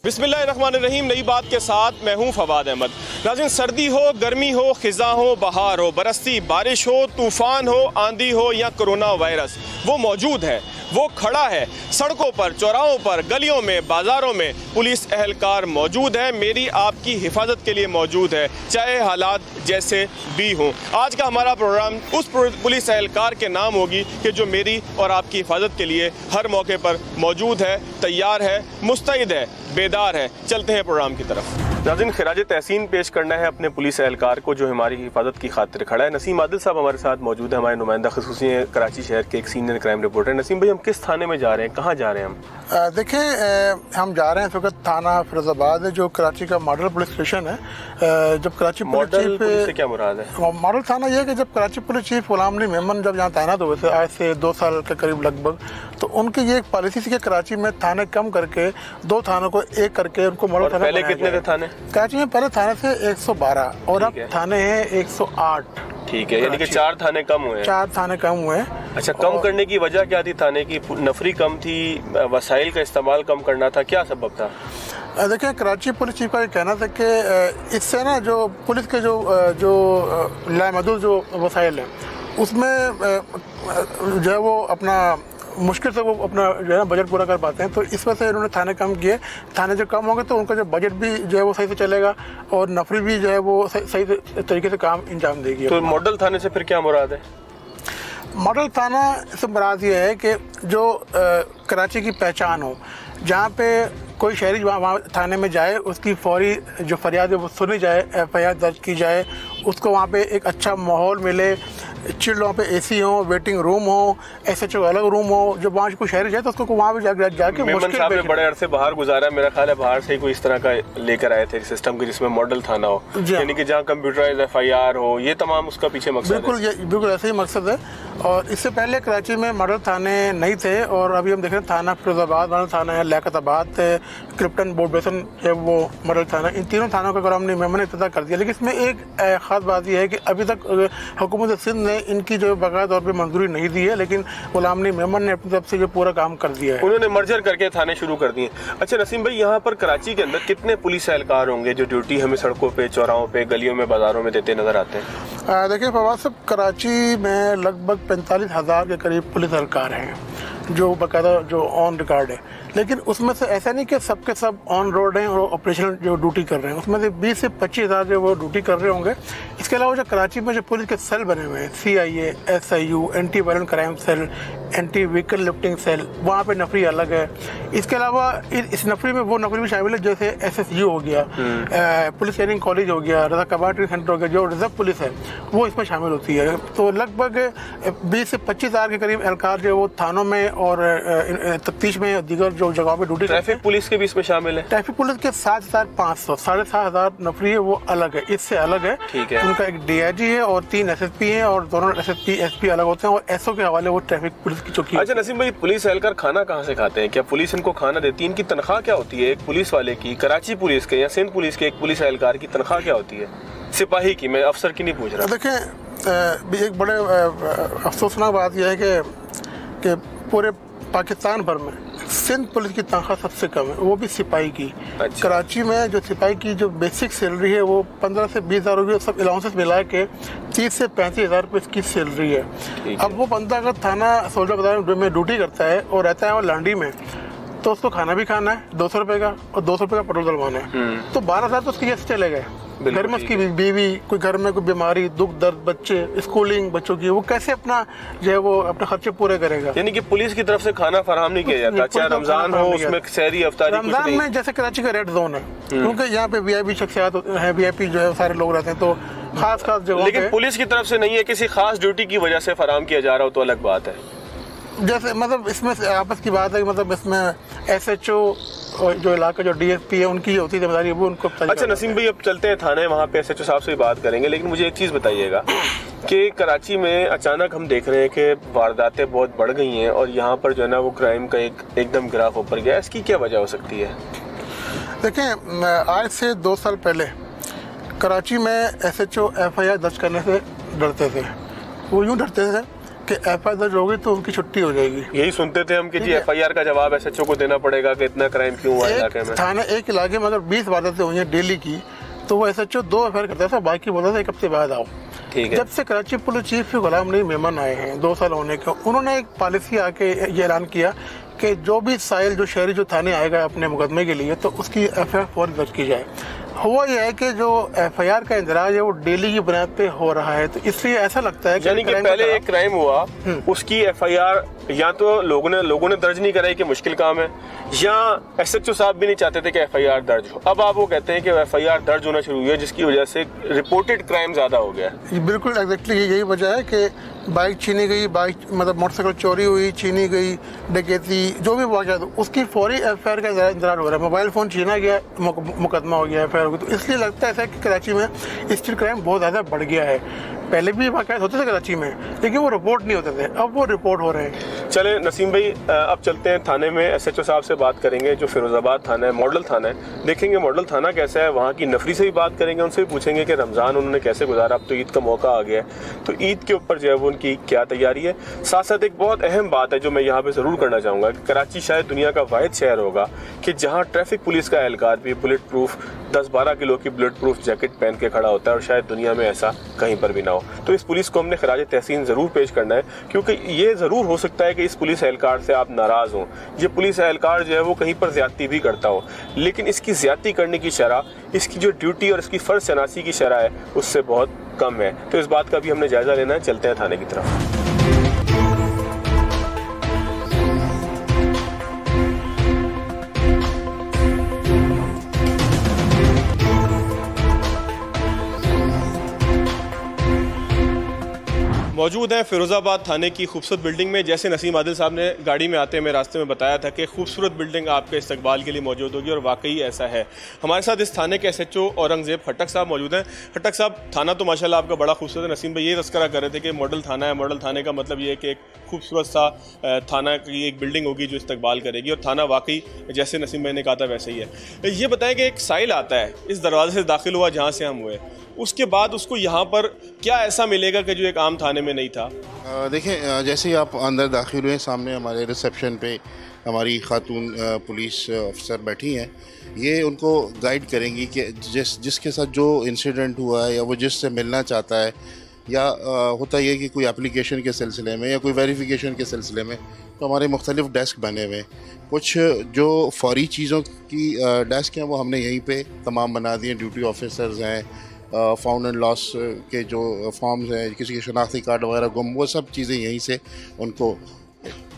बिस्मिल्लाहिर्रहमानिर्रहीम। नई बात के साथ मैं हूँ फवाद अहमद। नाज़रीन, सर्दी हो, गर्मी हो, ख़िज़ा हो, बहार हो, बरसती बारिश हो, तूफ़ान हो, आंधी हो या कोरोना वायरस, वो मौजूद है, वो खड़ा है। सड़कों पर, चौराहों पर, गलियों में, बाज़ारों में पुलिस एहलकार मौजूद है, मेरी आपकी हिफाजत के लिए मौजूद है, चाहे हालात जैसे भी हों। आज का हमारा प्रोग्राम उस पुलिस एहलकार के नाम होगी कि जो मेरी और आपकी हिफाजत के लिए हर मौके पर मौजूद है, तैयार है, मुस्तैद है, बेदार है। चलते हैं प्रोग्राम की तरफ। नाज़रीन, खिराज तहसीन पेश करना है अपने पुलिस एहलकार को जो हमारी हिफाजत की खातिर खड़ा है। नसीम आदिल साहब हमारे साथ मौजूद है, हमारे नुमाइंदा ख़ुसूसी कराची शहर के एक सीनियर क्राइम रिपोर्टर। नसीम भाई, हम किस थाने में जा रहे हैं, कहाँ जा रहे हैं हम? देखें, हम जा रहे हैं इस वक्त थाना फिरोजाबाद है, जो कराची का मॉडल पुलिस स्टेशन है। जब कराची मॉडल पुलिस से क्या मुराद है? मॉडल थाना यह है कि जब कराची पुलिस चीफ गुलाम अली मेमन जब यहाँ तैनात हुए थे आज से 2 साल के करीब लगभग, तो उनकी ये एक पॉलिसी थी कि कराची में थाने कम करके 2 थानों को एक करके उनको मॉडल थाना। पहले कितने थे थाने कराची में? पहले थाने थे 112 और अब थाने हैं 108। ठीक है, यानी कि 4 थाने कम हुए हैं। 4 थाने कम हुए हैं। अच्छा, कम करने की वजह क्या थी? थाने की नफरी कम थी, वसाइल का इस्तेमाल कम करना था, क्या सबब था? देखिए, कराची पुलिस चीफ का ये कहना था कि इससे ना जो पुलिस के जो लामहदूद जो वसाइल हैं उसमें जो है वो अपना मुश्किल से वो अपना जो है ना बजट पूरा कर पाते हैं, तो इस वजह से इन्होंने थाने कम किए। थाने जो कम होंगे तो उनका जो बजट भी जो है वो सही से चलेगा और नफरी भी जो है वो सही तरीके से काम अंजाम देगी। तो मॉडल थाने से फिर क्या मुराद है? मॉडल थाना से मुराद ये है कि जो कराची की पहचान हो, जहाँ पे कोई शहरी वहाँ थाने में जाए, उसकी फौरी जो फरियाद है वो सुनी जाए, FIR दर्ज की जाए, उसको वहाँ पे एक अच्छा माहौल मिले, चिल्ड वहाँ पे AC हो, वेटिंग रूम हो, SHO अलग रूम हो। जब वहाँ कोई शहरी जाए तो उसको वहाँ पे जाके मेमन साहब ने बड़े अरसे बाहर गुजारा, मेरा ख्याल है बाहर से ही कोई इस तरह का लेकर आए थे सिस्टम के जिसमें मॉडल थाना हो, यानी कि जहाँ कंप्यूटराइज्ड FIR हो, ये तमाम उसका पीछे मकसद है। बिल्कुल ऐसे ही मकसद है। और इससे पहले कराची में मॉडल थाने नहीं थे और अभी हम देख रहे हैं थाना फिरोजाबाद मॉडल थाना है, लियाकताबाद, क्लिफ्टन, बोर्ड बेसन है वो मॉडल थाना। इन तीनों थानों का गुलाम अली मेमन ने इफ्तिताह कर दिया। लेकिन इसमें एक ख़ास बात यह है कि अभी तक हुकूमत सिंध ने इनकी जो बाकायदा तौर पर मंजूरी नहीं दी है, लेकिन गुलाम अली मेमन ने अपनी तरफ से जो पूरा काम कर दिया है। उन्होंने मर्जर करके थाने शुरू कर दिए। अच्छा नसीम भाई, यहाँ पर कराची के अंदर कितने पुलिस एहलकार होंगे जो ड्यूटी हमें सड़कों पे, चौराहों पे, गलियों में, बाजारों में देते नजर आते हैं? देखिए फवाद साहब, कराची में लगभग 45,000 के करीब पुलिस एहलकार हैं जो बाकायदा जो ऑन रिकॉर्ड है। लेकिन उसमें से ऐसा नहीं कि सबके सब ऑन रोड हैं और ऑपरेशनल जो ड्यूटी कर रहे हैं, उसमें से 20 से 25,000 जो वो ड्यूटी कर रहे होंगे। इसके अलावा जो कराची में जो पुलिस के सेल बने हुए हैं, CIA, SIU, anti violent crime cell, anti vehicle lifting cell, वहाँ पे नफरी अलग है। इसके अलावा इस नफरी में वो नफरी भी शामिल है जैसे SSU हो गया, पुलिस ट्रेनिंग कॉलेज हो गया, रजा कबार ट्रेनिंग सेंटर हो गया, जो रिजर्व पुलिस है वो इसमें शामिल होती है। तो लगभग 20 से 25,000 के करीब एहलकार जो वो थानों में और तफ्तीश में दीगर जो जगहों पे ड्यूटी। ट्रैफिक पुलिस के भी इसमें शामिल है? ट्रैफिक पुलिस के 7,500 7,500 नफरी है, वो अलग है, इससे अलग है। ठीक है। उनका एक DIG है और 3 SSP हैं और दोनों SSP SP अलग होते हैं और SO के हवाले वो ट्रैफिक पुलिस की चौकी। अच्छा नसीम भाई, पुलिस एहलकार खाना कहाँ से खाते हैं? क्या पुलिस इनको खाना देती है? इनकी तनख्वाह क्या होती है? एक पुलिस वाले की, कराची पुलिस के या सिंध पुलिस के एक पुलिस एहलकार की तनख्वाह क्या होती है? सिपाही की, मैं अफसर की नहीं पूछ रहा। देखें, एक बड़े अफसोसनाक बात यह है कि पूरे पाकिस्तान भर में सिंध पुलिस की तनख्वाह सबसे कम है, वो भी सिपाही की। अच्छा। कराची में जो सिपाही की जो बेसिक सैलरी है वो 15 से 20,000 रुपये, सब अलाउंसेस मिला के 30 से 35,000 रुपये इसकी सैलरी है। अब वो बंदा अगर थाना सोल्जर बाजार में ड्यूटी करता है और रहता है और लांडी में, तो उसको खाना भी खाना है 200 रुपये का और 200 रुपये का पेट्रोल डलवाना है, तो 12,000 तो उसकी जैसे चले गए। घर में उसकी बीवी, कोई घर में कोई बीमारी, दुख दर्द, बच्चे, स्कूलिंग बच्चों की, वो कैसे अपना जो है वो अपने खर्चे पूरे करेगा? यानी कि पुलिस की तरफ से खाना फराहम नहीं किया जाता, चाहे रमजान हो उसमें सहरी अफ्तारी? रमजान में जैसे कराची का रेड जोन है, क्योंकि यहाँ पे VIP शख्सियात है, VIP जो है सारे लोग रहते हैं, तो खास जगह। लेकिन पुलिस की तरफ से नहीं है, किसी खास ड्यूटी की वजह से फराहम किया जा रहा हो तो अलग बात है। जैसे मतलब इसमें आपस की बात है, मतलब इसमें SHO और जो इलाका जो DSP है उनकी होती है जिम्मेदारी, वो उनको। अच्छा नसीम भाई, अब चलते हैं थाने, वहाँ पे SHO साहब से बात करेंगे। लेकिन मुझे एक चीज़ बताइएगा कि कराची में अचानक हम देख रहे हैं कि वारदातें बहुत बढ़ गई हैं और यहाँ पर जो है ना वो क्राइम का एकदम ग्राफ ऊपर गया। इसकी क्या वजह हो सकती है? देखें, आज से 2 साल पहले कराची में SHO FIR दर्ज करने से डरते थे। वो यूँ डरते थे कि FIR दर्ज होगी तो उनकी छुट्टी हो जाएगी। यही सुनते थे हम कि जी FIR का जवाब SHO को देना पड़ेगा कि इतना क्राइम क्यों हुआ इलाके में। थाना एक इलाके में अगर 20 वारदातें हुई हैं डेली की, तो वो SHO 2 FIR करता था, बाकी बोलता था 1 हफ्ते बाद आओ। ठीक है। जब से कराची पुलिस चीफ गुलाम नबी मेमन आए हैं 2 साल होने के, उन्होंने एक पॉलिसी आके ये ऐलान किया कि जो भी साइल जो शहरी जो थाने आएगा अपने मुकदमे के लिए, तो उसकी FIR फौरन दर्ज की जाए। हुआ यह है कि जो FIR का इंदराज है वो डेली की बुनियाद पे हो रहा है, तो इसलिए ऐसा लगता है कि यानी कि पहले एक क्राइम हुआ उसकी FIR या तो लोगों ने दर्ज नहीं कराई कि मुश्किल काम है, या SHO साहब भी नहीं चाहते थे कि FIR दर्ज हो। अब आप वो कहते हैं कि FIR दर्ज होना शुरू हुई है जिसकी वजह से रिपोर्टेड क्राइम ज्यादा हो गया है। बिल्कुल एग्जैक्टली यही वजह है कि बाइक छीनी गई, बाइक मतलब मोटरसाइकिल चोरी हुई, छीनी गई, डकैती, जो भी वाक़या उसकी फौरी FIR का इंतजार हो रहा है। मोबाइल फ़ोन छीना गया, मुकदमा हो गया, FIR हो गई। तो इसलिए लगता है ऐसा कि कराची में स्ट्रीट क्राइम बहुत ज़्यादा बढ़ गया है। पहले भी वाक़यात होते थे कराची में, लेकिन वो रिपोर्ट नहीं होते थे, अब वो रिपोर्ट हो रहे हैं। चले नसीम भाई, अब चलते हैं थाने में, SHO साहब से बात करेंगे जो फिरोजाबाद थाना है, मॉडल थाना है, देखेंगे मॉडल थाना कैसा है, वहाँ की नफरी से भी बात करेंगे, उनसे भी पूछेंगे कि रमज़ान उन्होंने कैसे गुजारा। अब तो ईद का मौका आ गया है, तो ईद के ऊपर जो है वो उनकी क्या तैयारी है। साथ साथ एक बहुत अहम बात है जो मैं यहाँ पे ज़रूर करना चाहूँगा कि कराची शायद दुनिया का वाहिद शहर होगा कि जहाँ ट्रैफिक पुलिस का एहलकार भी बुलेट प्रूफ 10-12 किलो की बुलेट प्रूफ जैकेट पहन के खड़ा होता है, और शायद दुनिया में ऐसा कहीं पर भी ना हो। तो इस पुलिस को हमने खराज तहसीन ज़रूर पेश करना है, क्योंकि ये ज़रूर हो सकता है कि इस पुलिस एहलकार से आप नाराज़ हों, ये पुलिस एहलकार जो है वो कहीं पर ज़्यादती भी करता हो, लेकिन इसकी ज़्यादती करने की शरह, इसकी जो ड्यूटी और इसकी फ़र्ज शनासी की शरह है उससे बहुत कम है। तो इस बात का भी हमने जायज़ा लेना है। चलते हैं थाने की तरफ। मौजूद हैं फिरोज़ाबाद थाने की खूबसूरत बिल्डिंग में। जैसे नसीम आदिल साहब ने गाड़ी में आते में रास्ते में बताया था कि खूबसूरत बिल्डिंग आपके इस्तकबाल के लिए मौजूद होगी, और वाकई ऐसा है। हमारे साथ इस थाने के SHO औरंगज़ेब खट्टक साहब मौजूद हैं। खट्टक साहब, थाना तो माशाल्लाह आपका बड़ा खूबसूरत है। नसीम भाई ये तस्करा कर रहे थे कि मॉडल थाना है, मॉडल थाने का मतलब ये है कि एक खूबसूरत सा थाना की एक बिल्डिंग होगी जो इस्तकबाल करेगी, और थाना वाकई जैसे नसीम भाई ने कहा था वैसे ही है। ये बताएं कि एक साइल आता है, इस दरवाजे से दाखिल हुआ जहाँ से हम हुए, उसके बाद उसको यहाँ पर क्या ऐसा मिलेगा कि जो एक आम थाने में नहीं था? देखें, जैसे ही आप अंदर दाखिल हुए, सामने हमारे रिसेप्शन पे हमारी खातून पुलिस अफसर बैठी हैं। ये उनको गाइड करेंगी कि जिसके साथ जो इंसिडेंट हुआ है या वो जिससे मिलना चाहता है, या होता ये कि कोई एप्लीकेशन के सिलसिले में या कोई वेरिफिकेशन के सिलसिले में, तो हमारे मुख्तलिफ डेस्क बने हुए हैं। कुछ जो फौरी चीज़ों की डेस्क हैं वो हमने यहीं पे तमाम बना दिए। ड्यूटी ऑफिसर्स हैं, फाउंड एंड लॉस के जो फॉर्म्स हैं, किसी के शनाख्ती कार्ड वगैरह गुम, वो सब चीज़ें यहीं से उनको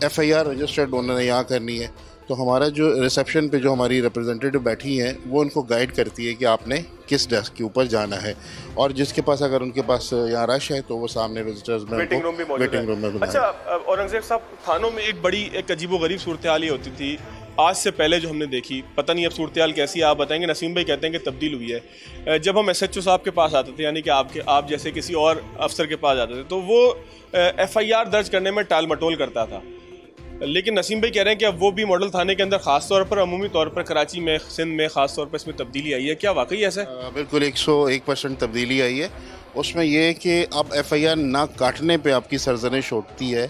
FIR रजिस्टर्ड उन्होंने यहाँ करनी है। तो हमारा जो रिसेप्शन पे जो हमारी रिप्रेजेंटेटिव बैठी हैं वो उनको गाइड करती है कि आपने किस डेस्क के ऊपर जाना है, और जिसके पास अगर उनके पास यहाँ रश है तो वो सामने विजिटर्स में वेटिंग रूम भी मौजूद है। अच्छा औरंगज़ेब साहब, थानों में एक बड़ी एक अजीबोगरीब सूरत हाल होती थी आज से पहले जो हमने देखी, पता नहीं अब सूरत हाल कैसी है, आप बताएंगे। नसीम भाई कहते हैं कि तब्दील हुई है। जब हम SHO साहब के पास आते थे, यानी कि आप जैसे किसी और अफसर के पास आते थे, तो वो FIR दर्ज करने में टाल मटोल करता था, लेकिन नसीम भाई कह रहे हैं कि अब वो भी मॉडल थाने के अंदर खास तौर पर, अमूमी तौर पर कराची में, सिंध में खास तौर पर इसमें तब्दीली आई है। क्या वाकई ऐसा है? बिल्कुल 101% तब्दीली आई है। उसमें यह है कि अब FIR ना काटने पे आपकी सरजनिश उठती है,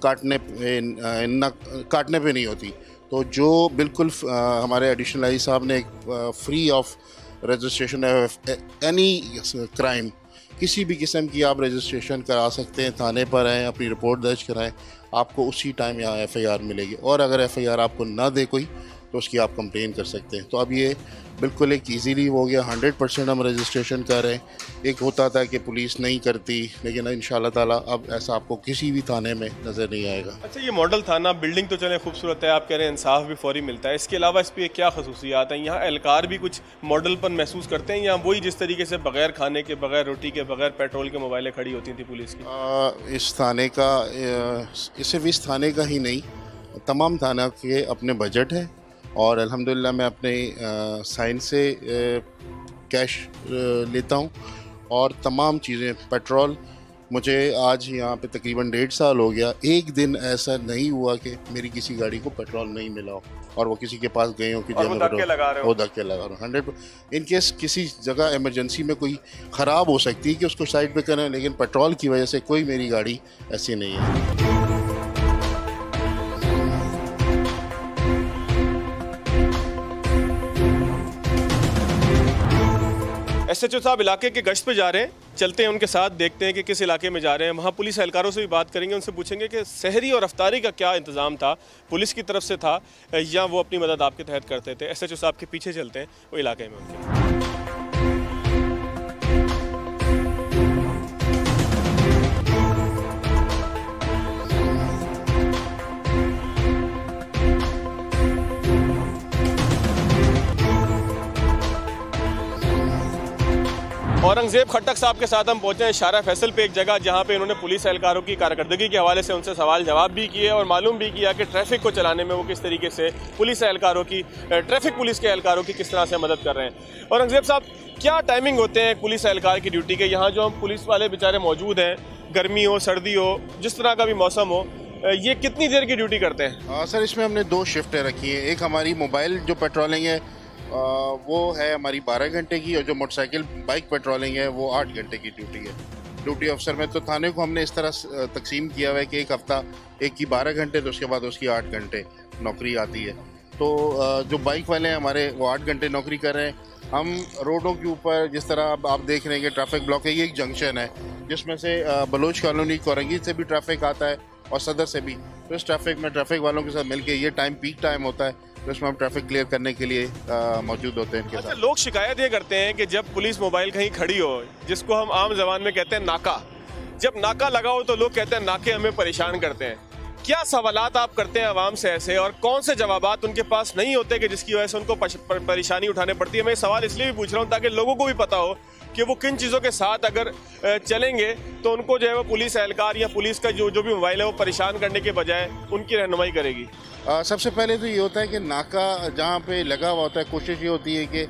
काटने पे नहीं होती। तो जो बिल्कुल हमारे एडिशनल आई साहब ने एक free of registration any crime, किसी भी किस्म की आप रजिस्ट्रेशन करा सकते हैं, थाने पर आएँ, अपनी रिपोर्ट दर्ज कराएं, आपको उसी टाइम यहाँ FIR मिलेगी। और अगर FIR आपको ना दे कोई, तो उसकी आप कंप्लेन कर सकते हैं। तो अब ये बिल्कुल एक इजीली हो गया, 100% हम रजिस्ट्रेशन कर रहे हैं। एक होता था कि पुलिस नहीं करती, लेकिन इंशाल्लाह ताला अब ऐसा आपको किसी भी थाने में नज़र नहीं आएगा। अच्छा, ये मॉडल थाना बिल्डिंग तो चले खूबसूरत है, आप कह रहे हैं इंसाफ भी फौरी मिलता है, इसके अलावा इस पर क्या खसूसियात हैं? यहाँ एहलकार भी कुछ मॉडलपन महसूस करते हैं, या वही जिस तरीके से बगैर खाने के, बगैर रोटी के, बगैर पेट्रोल के मोबाइलें खड़ी होती थी पुलिस की? इस थाने का, सिर्फ इस थाने का ही नहीं, तमाम थाना के अपने बजट है, और अल्हम्दुलिल्लाह मैं अपने साइन से कैश लेता हूँ, और तमाम चीज़ें, पेट्रोल मुझे आज यहाँ पे तकरीबन 1.5 साल हो गया, एक दिन ऐसा नहीं हुआ कि मेरी किसी गाड़ी को पेट्रोल नहीं मिला हो और वो किसी के पास गए हो कि वो धक्के लगा रहे हो। वो धक्के लगा रहे हो 100। इन केस किसी जगह इमरजेंसी में कोई ख़राब हो सकती है कि उसको साइड पे करें, लेकिन पेट्रोल की वजह से कोई मेरी गाड़ी ऐसी नहीं है। SHO साहब इलाके के गश्त पे जा रहे हैं, चलते हैं उनके साथ, देखते हैं कि किस इलाके में जा रहे हैं। वहाँ पुलिस एहलकारों से भी बात करेंगे, उनसे पूछेंगे कि सहरी और अफ्तारी का क्या इंतज़ाम था, पुलिस की तरफ से था या वो अपनी मदद आपके तहत करते थे। SHO साहब के पीछे चलते हैं वो इलाके में उनके। औरंगजेब खट्टक साहब के साथ हम पहुंचे हैं शारा फैसल पे, एक जगह जहां पे इन्होंने पुलिस एहलकारों की कारकर्दगी के हवाले से उनसे सवाल जवाब भी किए और मालूम भी किया कि ट्रैफिक को चलाने में वो किस तरीके से पुलिस एहलकारों की, ट्रैफिक पुलिस के एहलकारों की किस तरह से मदद कर रहे हैं। औरंगजेब साहब, क्या टाइमिंग होते हैं पुलिस एहलकार की ड्यूटी के? यहाँ जो हम पुलिस वाले बेचारे मौजूद हैं, गर्मी हो सर्दी हो जिस तरह का भी मौसम हो, ये कितनी देर की ड्यूटी करते हैं? सर, इसमें हमने 2 शिफ्टें रखी हैं। एक हमारी मोबाइल जो पेट्रोलिंग है वो है हमारी 12 घंटे की, और जो मोटरसाइकिल बाइक पेट्रोलिंग है वो 8 घंटे की ड्यूटी है। ड्यूटी अफसर में तो थाने को हमने इस तरह तकसीम किया हुआ है कि एक हफ़्ता एक की 12 घंटे, तो उसके बाद उसकी 8 घंटे नौकरी आती है। तो जो बाइक वाले हैं हमारे, वो 8 घंटे नौकरी कर रहे हैं। हम रोडों के ऊपर जिस तरह अब आप देख रहे हैं कि ट्रैफिक ब्लॉक है, ये एक जंक्शन है जिसमें से बलोच कॉलोनी कोरंगी से भी ट्रैफिक आता है और सदर से भी। तो इस ट्रैफिक में ट्रैफिक वालों के साथ मिलके ये टाइम पीक टाइम होता है, तो इसमें हम ट्रैफिक क्लियर करने के लिए मौजूद होते हैं इनके साथ। लोग शिकायत ये करते हैं कि जब पुलिस मोबाइल कहीं खड़ी हो, जिसको हम आम जबान में कहते हैं नाका, जब नाका लगा हो तो लोग कहते हैं नाके हमें परेशान करते हैं। क्या सवालात आप करते हैं आवाम से ऐसे, और कौन से जवाबात उनके पास नहीं होते कि जिसकी वजह से उनको परेशानी उठाने पड़ती है? मैं सवाल इसलिए भी पूछ रहा हूँ ताकि लोगों को भी पता हो कि वो किन चीज़ों के साथ अगर चलेंगे तो उनको जो है वो पुलिस एहलकार या पुलिस का जो भी मोबाइल है वो परेशान करने के बजाय उनकी रहनुमाई करेगी। सबसे पहले तो ये होता है कि नाका जहाँ पे लगा हुआ होता है, कोशिश ये होती है कि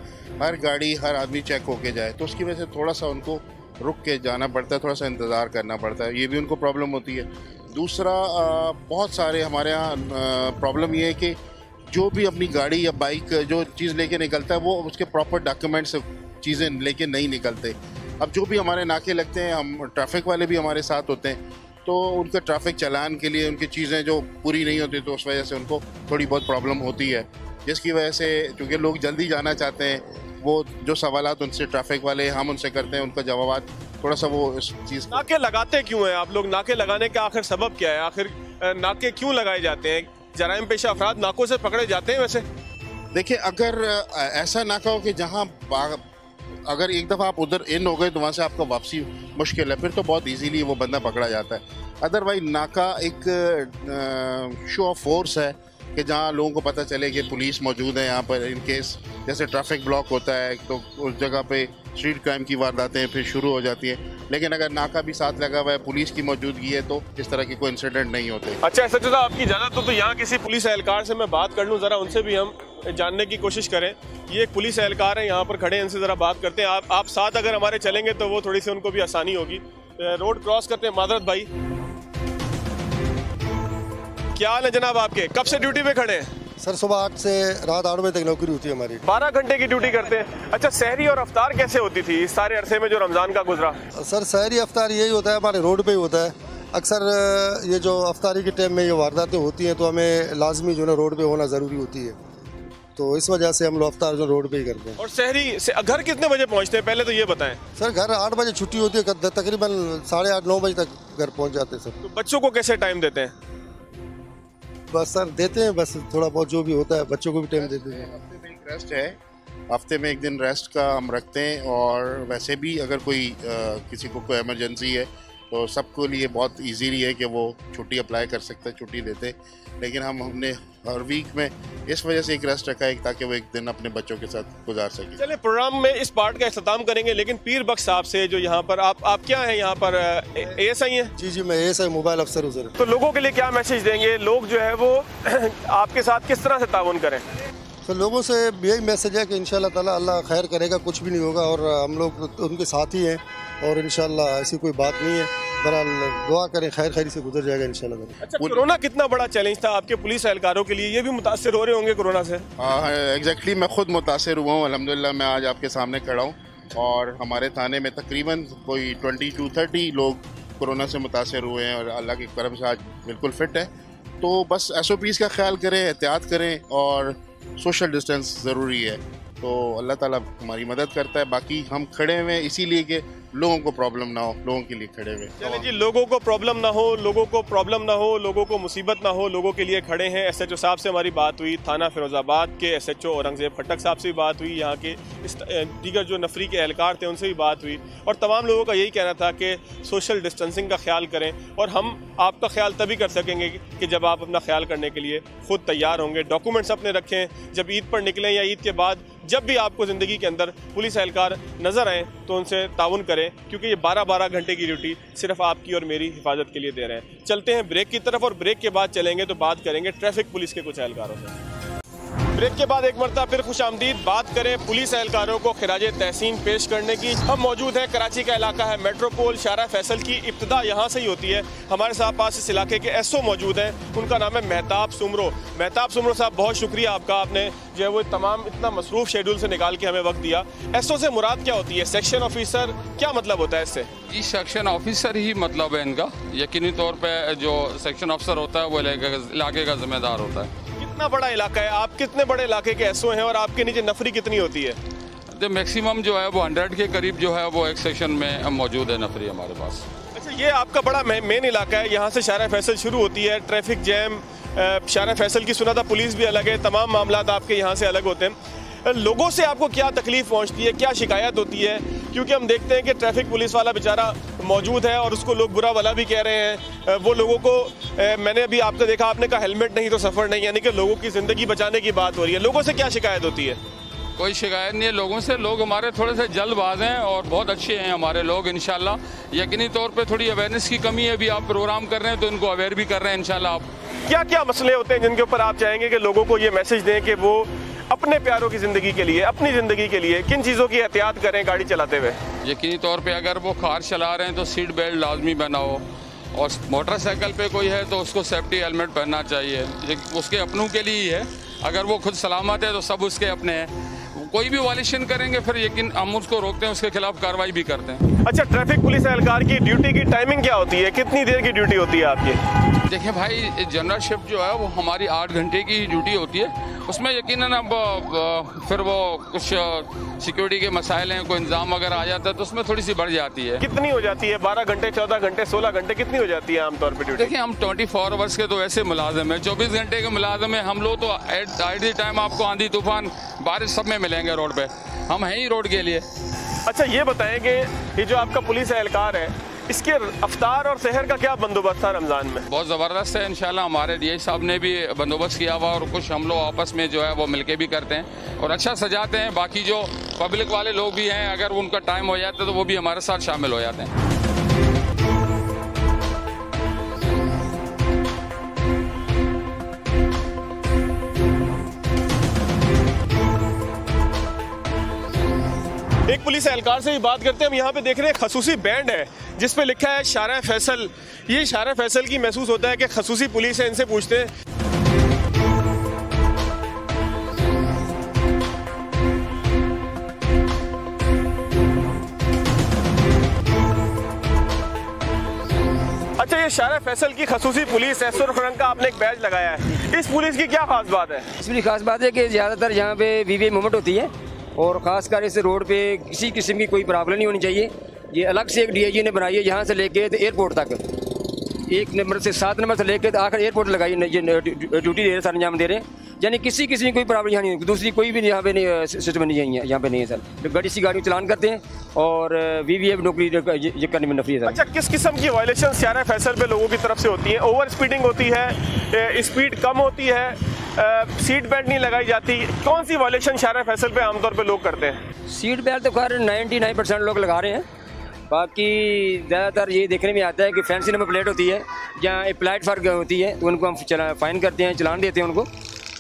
हर गाड़ी हर आदमी चेक होके जाए, तो उसकी वजह से थोड़ा सा उनको रुक के जाना पड़ता है, थोड़ा सा इंतज़ार करना पड़ता है, ये भी उनको प्रॉब्लम होती है। दूसरा, बहुत सारे हमारे यहाँ प्रॉब्लम ये है कि जो भी अपनी गाड़ी या बाइक जो चीज़ लेके निकलता है वो उसके प्रॉपर डॉक्यूमेंट्स चीज़ें लेके नहीं निकलते। अब जो भी हमारे नाके लगते हैं, हम ट्रैफिक वाले भी हमारे साथ होते हैं, तो उनका ट्रैफिक चलान के लिए उनकी चीज़ें जो पूरी नहीं होती तो उस वजह से उनको थोड़ी बहुत प्रॉब्लम होती है, जिसकी वजह से क्योंकि लोग जल्दी जाना चाहते हैं, वो जो सवालात उनसे ट्रैफिक वाले हम उनसे करते हैं, उनका जवाब थोड़ा सा वो इस चीज़। नाके लगाते क्यों हैं आप लोग? नाके लगाने का आखिर सबब क्या है? आखिर नाके क्यों लगाए जाते हैं? जराइम पेशा अफराद नाकों से पकड़े जाते हैं वैसे? देखिए, अगर ऐसा नाका हो कि जहाँ अगर एक दफ़ा आप उधर इन हो गए तो वहाँ से आपका वापसी मुश्किल है, फिर तो बहुत इजीली वो बंदा पकड़ा जाता है। अदरवाइज नाका एक शो ऑफ फोर्स है कि जहाँ लोगों को पता चले कि पुलिस मौजूद है यहाँ पर, इन केस जैसे ट्रैफिक ब्लॉक होता है तो उस जगह पे स्ट्रीट क्राइम की वारदातें फिर शुरू हो जाती हैं। लेकिन अगर नाका भी साथ लगा हुआ है, पुलिस की मौजूदगी है, तो इस तरह के कोई इंसिडेंट नहीं होते। अच्छा, SHO साहब, आपकी इजाज़त हो तो यहाँ किसी पुलिस एहलकार से मैं बात कर लूँ, ज़रा उनसे भी हम जानने की कोशिश करें। ये एक पुलिस एहलकार है, यहाँ पर खड़े हैं, इनसे ज़रा बात करते हैं। आप साथ अगर हमारे चलेंगे तो वो थोड़ी सी उनको भी आसानी होगी। रोड क्रॉस करते हैं। मादरत भाई, क्या हाल है जनाब आपके? कब से ड्यूटी पे खड़े हैं? सर, सुबह 8 से रात 8 बजे तक नौकरी होती है हमारी। 12 घंटे की ड्यूटी करते हैं। अच्छा, सहरी और अफ्तार कैसे होती थी इस सारे अरसे में जो रमज़ान का गुजरा? सर, सहरी अफ्तार यही होता है, हमारे रोड पे ही होता है। अक्सर ये जो अफ्तारी के टाइम में ये वारदातें होती हैं तो हमें लाजमी जो है रोड पे होना ज़रूरी होती है, तो इस वजह से हम लोग अफ्तार जो रोड पे ही करते हैं। और सहरी से घर कितने बजे पहुंचते हैं, पहले तो ये बताएं। सर, घर 8 बजे छुट्टी होती है, तकरीबन 8:30-9 बजे तक घर पहुंच जाते हैं सर। तो बच्चों को कैसे टाइम देते हैं? बस सर, देते हैं, बस थोड़ा बहुत जो भी होता है बच्चों को भी टाइम देते हैं। हफ्ते में एक रेस्ट है, हफ्ते में एक दिन रेस्ट का हम रखते हैं। और वैसे भी अगर कोई किसी को कोई इमरजेंसी है तो सबको लिए बहुत इजीली है कि वो छुट्टी अप्लाई कर सकते हैं, छुट्टी देते। लेकिन हमने हर वीक में इस वजह से एक रेस्ट रखा है ताकि वो एक दिन अपने बच्चों के साथ गुजार सके। चलिए, प्रोग्राम में इस पार्ट का इख्तिताम करेंगे, लेकिन पीर बख्श साहब से जो यहाँ पर आप क्या हैं यहाँ पर? ASI हैं? जी जी, मैं ASI मोबाइल अफसर हूँ सर। तो लोगों के लिए क्या मैसेज देंगे? लोग जो है वो आपके साथ किस तरह से ताउन करें? तो लोगों से यही मैसेज है कि इंशाल्लाह ताला अल्लाह खैर करेगा, कुछ भी नहीं होगा और हम लोग उनके साथ ही हैं और इंशाल्लाह ऐसी कोई बात नहीं है। बहरहाल दुआ करें खैर खैरी से गुजर जाएगा इंशाल्लाह। अच्छा, कोरोना कितना बड़ा चैलेंज था आपके पुलिस एहलकारों के लिए? ये भी मुतासर हो रहे होंगे कोरोना से? एग्जैक्टली, मैं खुद मुतासर हुआ हूँ। अल्हम्दुलिल्लाह मैं आज आपके सामने खड़ा हूँ और हमारे थाने में तकरीबन कोई 20 to 30 लोग कोरोना से मुतासर हुए हैं और अल्लाह के करम से आज बिल्कुल फिट है। तो बस SOPs का ख्याल करें, एहतियात करें और सोशल डिस्टेंस ज़रूरी है। तो अल्लाह ताला हमारी मदद करता है। बाकी हम खड़े हुए हैं इसीलिए कि लोगों को प्रॉब्लम ना हो, लोगों के लिए खड़े हुए। चलिए जी, लोगों को प्रॉब्लम ना हो, लोगों को प्रॉब्लम ना हो, लोगों को मुसीबत ना हो, लोगों के लिए खड़े हैं। SHO साहब से हमारी बात हुई, थाना फिरोजाबाद के SHO औरंगजेब खट्टक साहब से भी बात हुई, यहाँ के दीगर जो नफरी के एहलकार थे उनसे भी बात हुई और तमाम लोगों का यही कहना था कि सोशल डिस्टेंसिंग का ख्याल करें। और हम आपका ख्याल तभी कर सकेंगे कि जब आप अपना ख्याल करने के लिए खुद तैयार होंगे। डॉक्यूमेंट्स अपने रखें, जब ईद पर निकलें या ईद के बाद जब भी आपको ज़िंदगी के अंदर पुलिस एहलकार नज़र आए तो उनसे ताउन करें, क्योंकि ये 12-12 घंटे की ड्यूटी सिर्फ आपकी और मेरी हिफाजत के लिए दे रहे हैं। चलते हैं ब्रेक की तरफ और ब्रेक के बाद चलेंगे तो बात करेंगे ट्रैफिक पुलिस के कुछ एहलकारों से। ब्रेक के बाद एक मरतबा फिर खुशामदीद। बात करें पुलिस एहलकारों को खिराजे तहसीन पेश करने की। हम मौजूद हैं, कराची का इलाका है मेट्रोपोल, शारा फैसल की इब्तिदा यहाँ से ही होती है। हमारे साथ पास इस इलाके के SO मौजूद हैं, उनका नाम है मेहताब सुमरो। मेहताब सुमरो साहब, बहुत शुक्रिया आपका, आपने जो है वो तमाम इतना मसरूफ शेड्यूल से निकाल के हमें वक्त दिया। SO से मुराद क्या होती है? सेक्शन ऑफिसर, क्या मतलब होता है इससे? जी, सेक्शन ऑफिसर ही मतलब है इनका। यकीनी तौर पर जो सेक्शन ऑफिसर होता है वो इलाके का जिम्मेदार होता है। कितना बड़ा इलाका है? आप कितने बड़े इलाके के SO हैं और आपके नीचे नफरी कितनी होती है? तो मैक्सिमम जो है वो 100 के करीब जो है वो एक सेक्शन में मौजूद है नफरी हमारे पास। अच्छा, ये आपका बड़ा मेन इलाका है, यहाँ से शारा फैसल शुरू होती है, ट्रैफिक जैम, शारा फैसल की सुना था पुलिस भी अलग है, तमाम मामला आपके यहाँ से अलग होते हैं। लोगों से आपको क्या तकलीफ पहुँचती है, क्या शिकायत होती है? क्योंकि हम देखते हैं कि ट्रैफिक पुलिस वाला बेचारा मौजूद है और उसको लोग बुरा वाला भी कह रहे हैं। वो लोगों को मैंने अभी आपको देखा, आपने कहा हेलमेट नहीं तो सफ़र नहीं, यानी कि लोगों की ज़िंदगी बचाने की बात हो रही है। लोगों से क्या शिकायत होती है? कोई शिकायत नहीं है लोगों से। लोग हमारे थोड़े से जल्दबाज हैं और बहुत अच्छे हैं हमारे लोग इंशाल्लाह। यकीनी तौर पे थोड़ी अवेयरनेस की कमी है, अभी आप प्रोग्राम कर रहे हैं तो इनको अवेयर भी कर रहे हैं इंशाल्लाह। आप क्या क्या मसले होते हैं जिनके ऊपर आप चाहेंगे कि लोगों को ये मैसेज दें कि वो अपने प्यारों की ज़िंदगी के लिए, अपनी ज़िंदगी के लिए किन चीज़ों की एहतियात करें गाड़ी चलाते हुए? यकीनी तौर पे अगर वो कार चला रहे हैं तो सीट बेल्ट लाजमी बनाओ, और मोटरसाइकिल पे कोई है तो उसको सेफ्टी हेलमेट पहनना चाहिए। ये उसके अपनों के लिए ही है, अगर वो खुद सलामत है तो सब उसके अपने हैं। कोई भी वायलेशन करेंगे फिर यकीन हम उसको रोकते हैं, उसके खिलाफ कार्रवाई भी करते हैं। अच्छा, ट्रैफिक पुलिस एहलकार की ड्यूटी की टाइमिंग क्या होती है? कितनी देर की ड्यूटी होती है आपकी? देखिए भाई, जनरल शिफ्ट जो है वो हमारी 8 घंटे की ड्यूटी होती है। उसमें यकीनन अब फिर वो कुछ सिक्योरिटी के मसाइल हैं, कोई इंतजाम अगर आ जाता है तो उसमें थोड़ी सी बढ़ जाती है। कितनी हो जाती है? 12 घंटे, 14 घंटे, 16 घंटे, कितनी हो जाती है आमतौर पर ड्यूटी? देखिए, हम 24 आवर्स के तो ऐसे मुलाजिम हैं, 24 घंटे के मुलाजिम हैं हम लोग। तो एट द टाइम आपको आंधी तूफान बारिश सब में मिलेंगे रोड पे, हम हैं ही रोड के लिए। अच्छा, ये बताएं कि ये जो आपका पुलिस एहलकार है, इसके अफ्तार और सहर का क्या बंदोबस्त था रमज़ान में? बहुत ज़बरदस्त है इंशाल्लाह। हमारे DI साहब ने भी बंदोबस्त किया हुआ और कुछ हम लोग आपस में जो है वो मिलके भी करते हैं और अच्छा सजाते हैं। बाकी जो पब्लिक वाले लोग भी हैं, अगर उनका टाइम हो जाता है तो वो भी हमारे साथ शामिल हो जाते हैं। एक पुलिस एहलकार से भी बात करते हैं। हम यहाँ पे देख रहे हैं खसूसी बैंड है जिस पे लिखा है शारा फैसल। ये शारा फैसल की महसूस होता है कि खसूसी पुलिस है, इनसे पूछते हैं। अच्छा, ये शारा फैसल की खसूसी पुलिस है, सुर्ख रंग का आपने एक बैज लगाया है, इस पुलिस की क्या खास बात है? इसमें खास बात है कि ज़्यादातर यहाँ पे VVI मूवमेंट होती है और ख़ासकर इस रोड पे किसी किस्म की कोई प्रॉब्लम नहीं होनी चाहिए। ये अलग से एक DIG ने बनाई है, यहाँ से लेके तो एयरपोर्ट तक, 1 नंबर से 7 नंबर से लेके तो आखिर एयरपोर्ट लगाई ड्यूटी दे रहे, सर अंजाम दे रहे हैं। यानी किसी किस्म की कोई प्रॉब्लम यहाँ नहीं, दूसरी कोई भी यहाँ पे नहीं सिस्टम नहीं है, यहाँ पे नहीं है सर। तो बड़ी सी गाड़ी चलान करते हैं और VVI नौकरी ये करने में नफरी है सर। अच्छा, किस किस्म की वायलेशन शारा फैसल पे लोगों की तरफ से होती है? ओवर स्पीडिंग होती है, स्पीड कम होती है, सीट बेल्ट नहीं लगाई जाती, कौन सी वायलेशन शारा फैसल पे आमतौर पे लोग करते हैं? सीट बेल्ट तो खैर 99% लोग लगा रहे हैं। बाकी ज़्यादातर ये देखने में आता है कि फैंसी नंबर प्लेट होती है या प्लेट फर्क होती है, उनको हम फाइन करते हैं, चलान देते हैं उनको।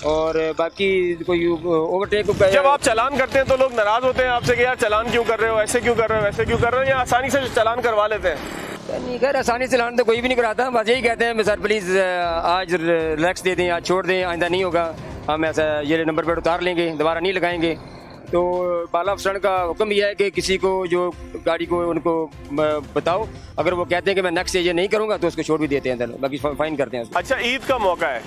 और बाकी कोई ओवरटेक, जब आप चलान करते हैं तो लोग नाराज़ होते हैं आपसे कि यार चलान क्यों कर रहे हो, ऐसे क्यों कर रहे हो, वैसे क्यों कर रहे हो, या आसानी से चलान करवा लेते हैं? नहीं, खैर आसानी से लाना तो कोई भी नहीं कराता, बस यही कहते हैं सर प्लीज़ आज रिलैक्स दे दें, आज छोड़ दें, आइंदा नहीं होगा, हम ऐसा ये नंबर प्लेट उतार लेंगे, दोबारा नहीं लगाएंगे। तो बाला अफसर का हुक्म यह है कि किसी को जो गाड़ी को उनको बताओ, अगर वो कहते हैं कि मैं नेक्स्ट से ये नहीं करूँगा तो उसको छोड़ भी देते हैं अंदर, बाकी फाइन करते हैं उसको। अच्छा, ईद का मौका है,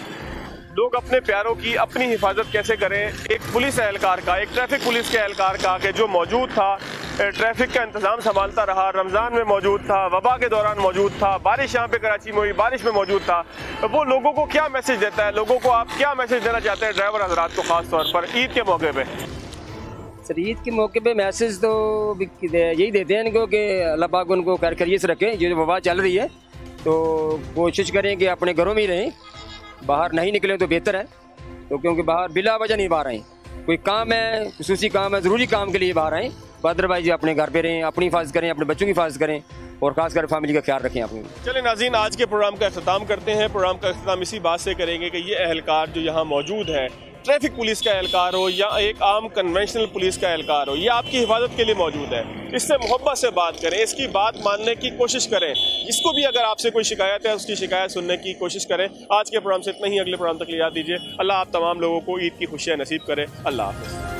लोग अपने प्यारों की अपनी हिफाजत कैसे करें? एक पुलिस एहलकार का, एक ट्रैफिक पुलिस के एहलकार का कि जो मौजूद था, ट्रैफिक का इंतजाम संभालता रहा, रमज़ान में मौजूद था, वबा के दौरान मौजूद था, बारिश यहाँ पे कराची में हुई, बारिश में मौजूद था, वो लोगों को क्या मैसेज देता है? लोगों को आप क्या मैसेज देना चाहते हैं ड्राइवर हजरात को ख़ास तौर पर ईद के मौके पर? सर ईद के मौके पे मैसेज तो यही देते हैं इनको कि अल्लाह पाक उनको खैर खैरियत से रखें। जो वबा चल रही है तो कोशिश करें कि अपने घरों में ही रहें, बाहर नहीं निकलें तो बेहतर है, तो क्योंकि बाहर बिला वजह नहीं बाहर आएँ, कोई काम है, खुसूसी काम है, ज़रूरी काम के लिए बाहर आएँ, अदरवाइज अपने घर पे रहें, अपनी हिफाजत करें, अपने बच्चों की हिफाजत करें और खासकर फैमिली का ख्याल रखें अपनी। चलिए नाज़रीन, आज के प्रोग्राम का अख्ताम करते हैं। प्रोग्राम का अख्ताम इसी बात से करेंगे कि ये एहलकार जो यहाँ मौजूद है, ट्रैफिक पुलिस का एहलकार हो या एक आम कन्वेंशनल पुलिस का एहलकार हो, ये आपकी हिफाजत के लिए मौजूद है। इससे मोहब्बत से बात करें, इसकी बात मानने की कोशिश करें। जिसको भी अगर आपसे कोई शिकायत है उसकी शिकायत सुनने की कोशिश करें। आज के प्रोग्राम से इतना ही, अगले प्रोग्राम तक याद दीजिए। अल्लाह आप तमाम लोगों को ईद की खुशियाँ नसीब करे। अल्लाह हाफ़िज़।